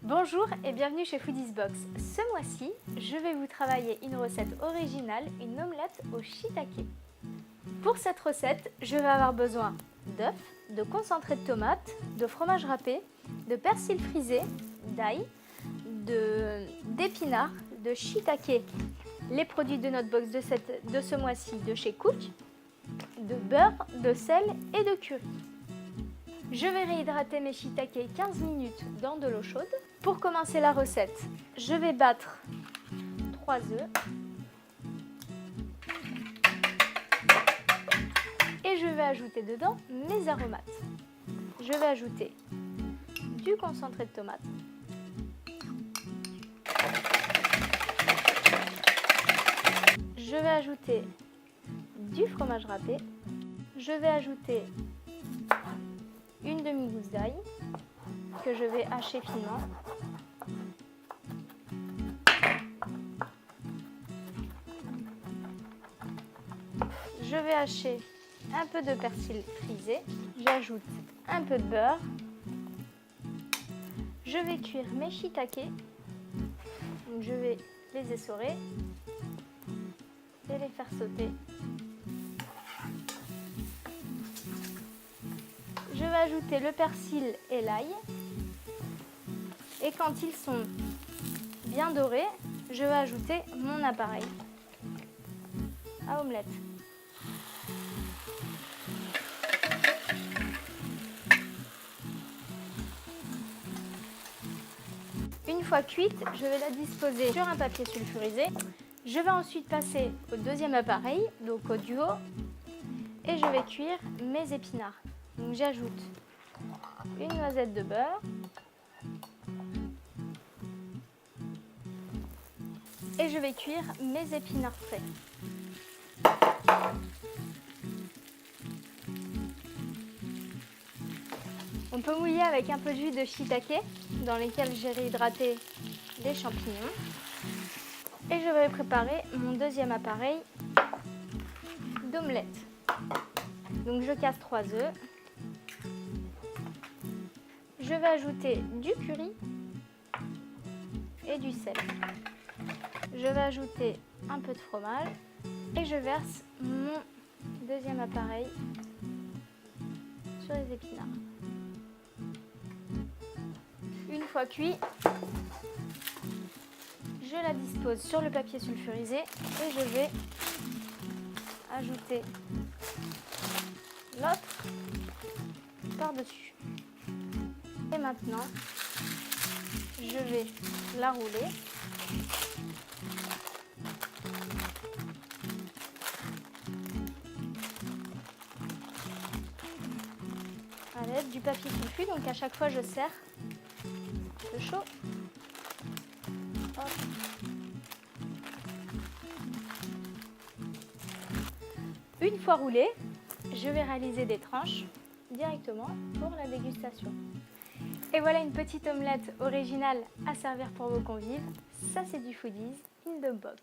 Bonjour et bienvenue chez Foodies Box. Ce mois-ci, je vais vous travailler une recette originale, une omelette au shiitake. Pour cette recette, je vais avoir besoin d'œufs, de concentré de tomates, de fromage râpé, de persil frisé, d'ail, d'épinards, de shiitake, les produits de notre box de ce mois-ci de chez Cook, de beurre, de sel et de curry. Je vais réhydrater mes shiitake 15 minutes dans de l'eau chaude. Pour commencer la recette, je vais battre 3 œufs et je vais ajouter dedans mes aromates. Je vais ajouter du concentré de tomate, je vais ajouter du fromage râpé, je vais ajouter une demi-gousse d'ail que je vais hacher finement. Je vais hacher un peu de persil frisé. J'ajoute un peu de beurre. Je vais cuire mes shiitake. Donc je vais les essorer et les faire sauter. Je vais ajouter le persil et l'ail. Et quand ils sont bien dorés, je vais ajouter mon appareil à omelette. Une fois cuite, je vais la disposer sur un papier sulfurisé. Je vais ensuite passer au deuxième appareil, donc au duo, et je vais cuire mes épinards. Donc j'ajoute une noisette de beurre et je vais cuire mes épinards frais. On peut mouiller avec un peu de jus de shiitake dans lesquels j'ai réhydraté les champignons. Et je vais préparer mon deuxième appareil d'omelette. Donc je casse 3 œufs. Je vais ajouter du curry et du sel. Je vais ajouter un peu de fromage et je verse mon deuxième appareil sur les épinards. Une fois cuit, je la dispose sur le papier sulfurisé et je vais ajouter l'autre par-dessus. Et maintenant, je vais la rouler. À l'aide du papier sulfu, donc à chaque fois je serre le chaud. Hop. Une fois roulé, je vais réaliser des tranches directement pour la dégustation. Et voilà une petite omelette originale à servir pour vos convives. Ça c'est du Foodies in the box.